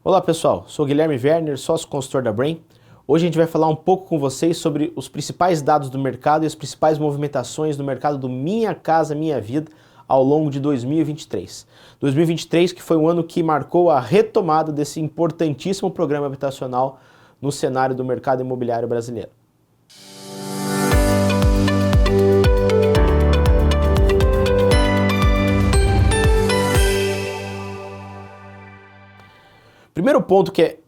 Olá pessoal, sou Guilherme Werner, sócio consultor da Brain. Hoje a gente vai falar um pouco com vocês sobre os principais dados do mercado e as principais movimentações do mercado do Minha Casa Minha Vida ao longo de 2023. 2023 que foi um ano que marcou a retomada desse importantíssimo programa habitacional no cenário do mercado imobiliário brasileiro. Primeiro ponto que é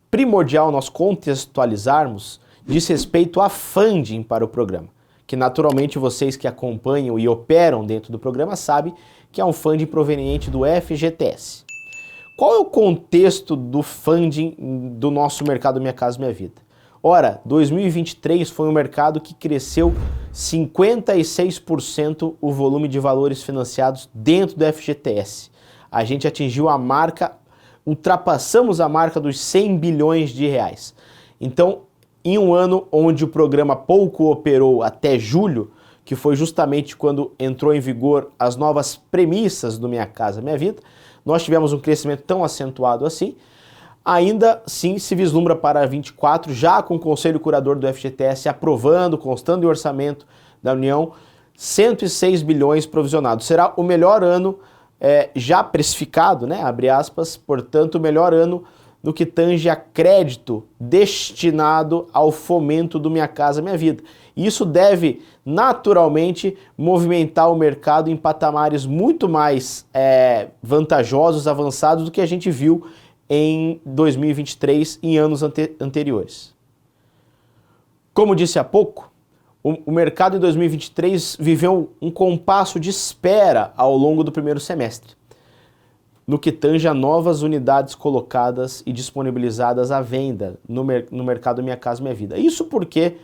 primordial nós contextualizarmos diz respeito a funding para o programa, que naturalmente vocês que acompanham e operam dentro do programa sabem que é um funding proveniente do FGTS. Qual é o contexto do funding do nosso mercado Minha Casa Minha Vida? Ora, 2023 foi um mercado que cresceu 56% o volume de valores financiados dentro do FGTS. A gente atingiu a marca, ultrapassamos a marca dos 100 bilhões de reais. Então, em um ano onde o programa pouco operou até julho, que foi justamente quando entrou em vigor as novas premissas do Minha Casa Minha Vida, nós tivemos um crescimento tão acentuado assim. Ainda sim se vislumbra para 24, já com o Conselho Curador do FGTS aprovando, constando em orçamento da União, 106 bilhões provisionados. Será o melhor ano já precificado, né, abre aspas, portanto, o melhor ano no que tange a crédito destinado ao fomento do Minha Casa Minha Vida. Isso deve naturalmente movimentar o mercado em patamares muito mais vantajosos, avançados do que a gente viu em 2023 e em anos anteriores. Como disse há pouco, o mercado em 2023 viveu um compasso de espera ao longo do primeiro semestre, no que tange a novas unidades colocadas e disponibilizadas à venda no mercado Minha Casa Minha Vida. Isso porque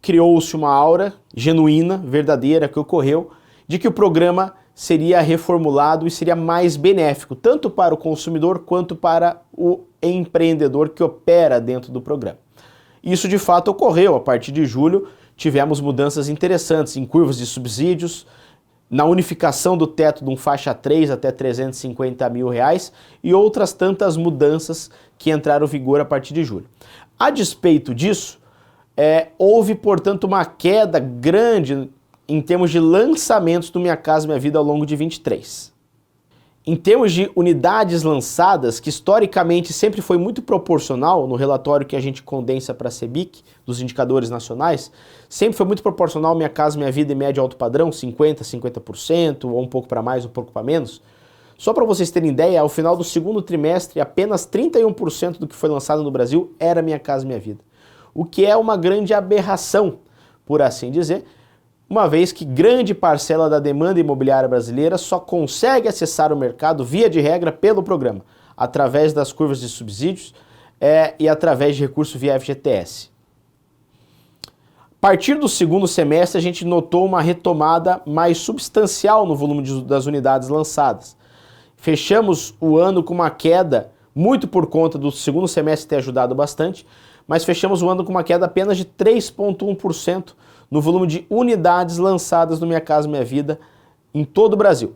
criou-se uma aura genuína, verdadeira, que ocorreu, de que o programa seria reformulado e seria mais benéfico, tanto para o consumidor quanto para o empreendedor que opera dentro do programa. Isso de fato ocorreu. A partir de julho tivemos mudanças interessantes em curvas de subsídios, na unificação do teto de um faixa 3 até 350 mil reais e outras tantas mudanças que entraram em vigor a partir de julho. A despeito disso, houve, portanto, uma queda grande em termos de lançamentos do Minha Casa Minha Vida ao longo de 23. Em termos de unidades lançadas, que historicamente sempre foi muito proporcional, no relatório que a gente condensa para a CEBIC, dos indicadores nacionais, sempre foi muito proporcional Minha Casa Minha Vida em médio alto padrão, 50%, ou um pouco para mais, um pouco para menos. Só para vocês terem ideia, ao final do segundo trimestre, apenas 31% do que foi lançado no Brasil era Minha Casa Minha Vida. O que é uma grande aberração, por assim dizer, uma vez que grande parcela da demanda imobiliária brasileira só consegue acessar o mercado, via de regra, pelo programa, através das curvas de subsídios e através de recurso via FGTS. A partir do segundo semestre, a gente notou uma retomada mais substancial no volume das unidades lançadas. Fechamos o ano com uma queda, muito por conta do segundo semestre ter ajudado bastante, mas fechamos o ano com uma queda apenas de 3,1% no volume de unidades lançadas no Minha Casa Minha Vida em todo o Brasil.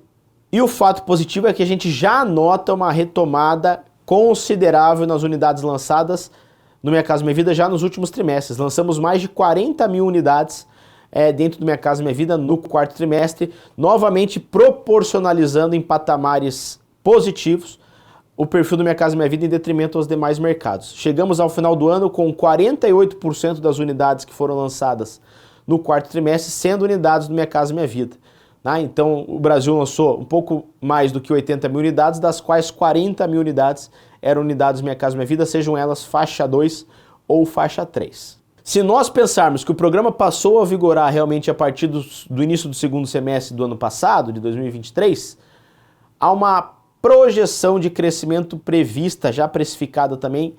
E o fato positivo é que a gente já nota uma retomada considerável nas unidades lançadas no Minha Casa Minha Vida já nos últimos trimestres. Lançamos mais de 40 mil unidades dentro do Minha Casa Minha Vida no quarto trimestre, novamente proporcionalizando em patamares positivos o perfil do Minha Casa Minha Vida em detrimento aos demais mercados. Chegamos ao final do ano com 48% das unidades que foram lançadas no quarto trimestre sendo unidades do Minha Casa Minha Vida. Então o Brasil lançou um pouco mais do que 80 mil unidades, das quais 40 mil unidades eram unidades Minha Casa Minha Vida, sejam elas faixa 2 ou faixa 3. Se nós pensarmos que o programa passou a vigorar realmente a partir do início do segundo semestre do ano passado, de 2023, há uma projeção de crescimento prevista, já precificada também,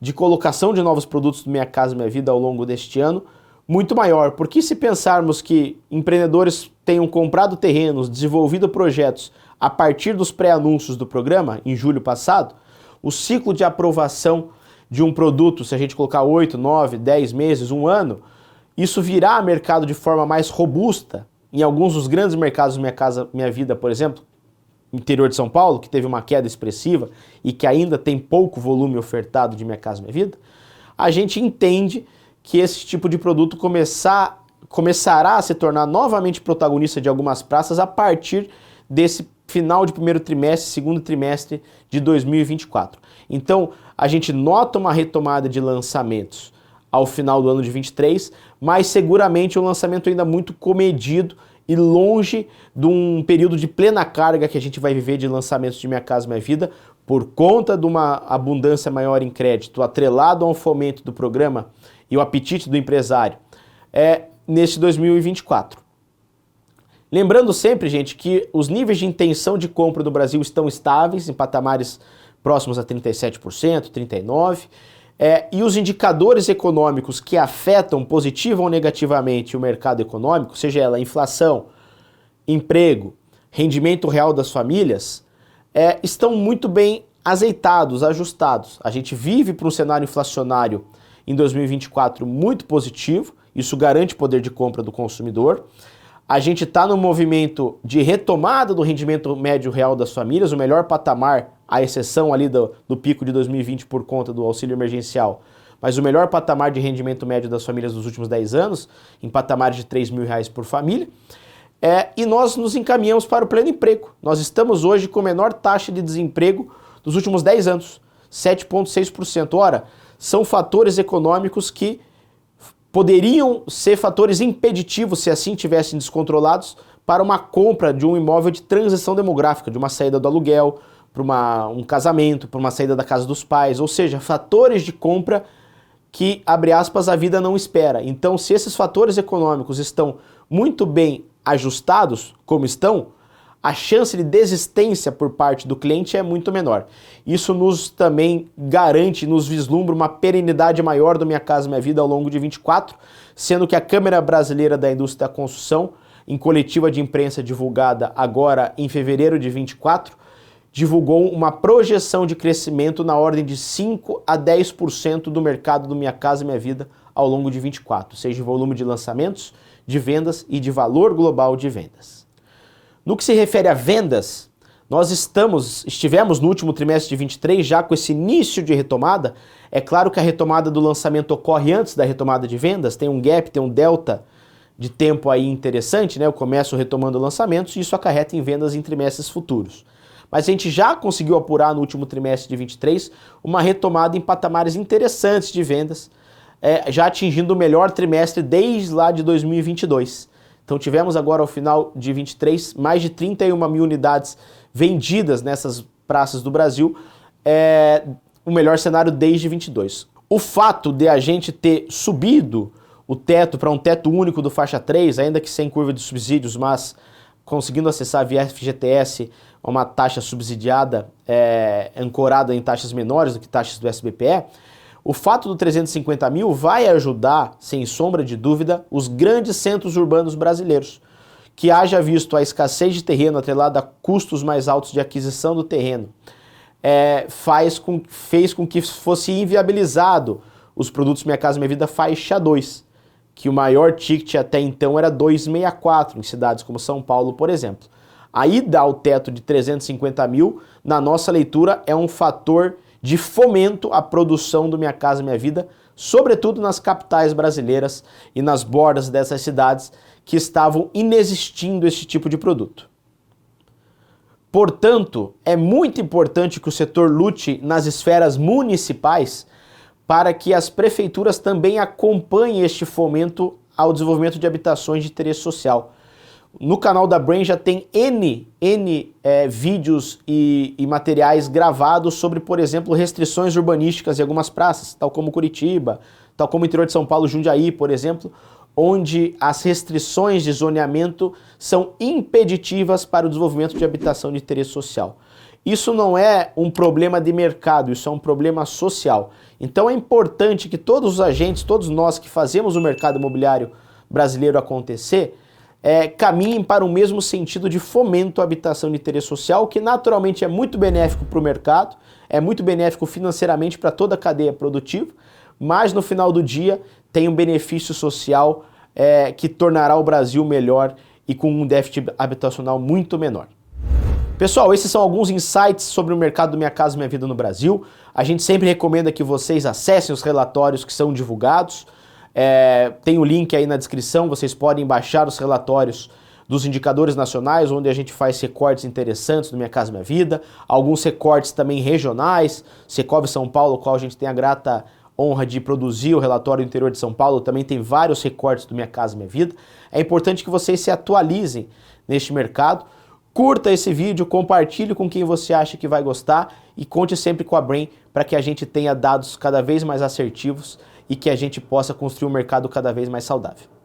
de colocação de novos produtos do Minha Casa Minha Vida ao longo deste ano, muito maior, porque se pensarmos que empreendedores tenham comprado terrenos, desenvolvido projetos a partir dos pré-anúncios do programa, em julho passado, o ciclo de aprovação de um produto, se a gente colocar 8, 9, 10 meses, um ano, isso virá a mercado de forma mais robusta, em alguns dos grandes mercados do Minha Casa Minha Vida, por exemplo, interior de São Paulo, que teve uma queda expressiva e que ainda tem pouco volume ofertado de Minha Casa Minha Vida, a gente entende que esse tipo de produto começará a se tornar novamente protagonista de algumas praças a partir desse final de primeiro trimestre, segundo trimestre de 2024. Então, a gente nota uma retomada de lançamentos ao final do ano de 23, mas seguramente um lançamento ainda muito comedido e longe de um período de plena carga que a gente vai viver de lançamentos de Minha Casa Minha Vida, por conta de uma abundância maior em crédito, atrelado ao fomento do programa e o apetite do empresário, neste 2024. Lembrando sempre, gente, que os níveis de intenção de compra do Brasil estão estáveis, em patamares próximos a 37%, 39%, e os indicadores econômicos que afetam positiva ou negativamente o mercado econômico, seja ela inflação, emprego, rendimento real das famílias, estão muito bem azeitados, ajustados. A gente vive para um cenário inflacionário em 2024 muito positivo, isso garante poder de compra do consumidor. A gente está no movimento de retomada do rendimento médio real das famílias, o melhor patamar, à exceção ali do pico de 2020 por conta do auxílio emergencial, mas o melhor patamar de rendimento médio das famílias dos últimos 10 anos, em patamares de R$3.000 por família, e nós nos encaminhamos para o pleno emprego. Nós estamos hoje com a menor taxa de desemprego dos últimos 10 anos, 7,6%. Ora, são fatores econômicos que poderiam ser fatores impeditivos, se assim tivessem descontrolados, para uma compra de um imóvel de transição demográfica, de uma saída do aluguel, para um casamento, para uma saída da casa dos pais, ou seja, fatores de compra que, abre aspas, a vida não espera. Então, se esses fatores econômicos estão muito bem ajustados, como estão, a chance de desistência por parte do cliente é muito menor. Isso nos também garante, nos vislumbra uma perenidade maior do Minha Casa Minha Vida ao longo de 24, sendo que a Câmara Brasileira da Indústria da Construção, em coletiva de imprensa divulgada agora em fevereiro de 24, divulgou uma projeção de crescimento na ordem de 5 a 10% do mercado do Minha Casa Minha Vida ao longo de 24, seja de volume de lançamentos, de vendas e de valor global de vendas. No que se refere a vendas, nós estivemos no último trimestre de 23 já com esse início de retomada. É claro que a retomada do lançamento ocorre antes da retomada de vendas, tem um gap, tem um delta de tempo aí interessante, né? Eu começo retomando lançamentos e isso acarreta em vendas em trimestres futuros. Mas a gente já conseguiu apurar no último trimestre de 23 uma retomada em patamares interessantes de vendas, já atingindo o melhor trimestre desde lá de 2022. Então tivemos agora ao final de 23 mais de 31 mil unidades vendidas nessas praças do Brasil, o melhor cenário desde 22. O fato de a gente ter subido o teto para um teto único do faixa 3, ainda que sem curva de subsídios, mas conseguindo acessar via FGTS uma taxa subsidiada, ancorada em taxas menores do que taxas do SBPE, o fato do 350 mil vai ajudar, sem sombra de dúvida, os grandes centros urbanos brasileiros, que haja visto a escassez de terreno atrelada a custos mais altos de aquisição do terreno, fez com que fosse inviabilizado os produtos Minha Casa Minha Vida faixa 2, que o maior ticket até então era 264 em cidades como São Paulo, por exemplo. A ida ao teto de 350 mil, na nossa leitura, é um fator de fomento à produção do Minha Casa Minha Vida, sobretudo nas capitais brasileiras e nas bordas dessas cidades que estavam inexistindo esse tipo de produto. Portanto, é muito importante que o setor lute nas esferas municipais para que as prefeituras também acompanhem este fomento ao desenvolvimento de habitações de interesse social. No canal da Brain já tem N vídeos e materiais gravados sobre, por exemplo, restrições urbanísticas em algumas praças, tal como Curitiba, tal como o interior de São Paulo, Jundiaí, por exemplo, onde as restrições de zoneamento são impeditivas para o desenvolvimento de habitação de interesse social. Isso não é um problema de mercado, isso é um problema social. Então é importante que todos os agentes, todos nós que fazemos o mercado imobiliário brasileiro acontecer, caminhem para o mesmo sentido de fomento à habitação de interesse social, que naturalmente é muito benéfico para o mercado, é muito benéfico financeiramente para toda a cadeia produtiva, mas no final do dia tem um benefício social que tornará o Brasil melhor e com um déficit habitacional muito menor. Pessoal, esses são alguns insights sobre o mercado do Minha Casa Minha Vida no Brasil. A gente sempre recomenda que vocês acessem os relatórios que são divulgados. Tem o link aí na descrição, vocês podem baixar os relatórios dos indicadores nacionais, onde a gente faz recortes interessantes do Minha Casa Minha Vida, alguns recortes também regionais, Secovi São Paulo, o qual a gente tem a grata honra de produzir o relatório do interior de São Paulo, também tem vários recortes do Minha Casa Minha Vida. É importante que vocês se atualizem neste mercado. Curta esse vídeo, compartilhe com quem você acha que vai gostar e conte sempre com a Brain para que a gente tenha dados cada vez mais assertivos e que a gente possa construir um mercado cada vez mais saudável.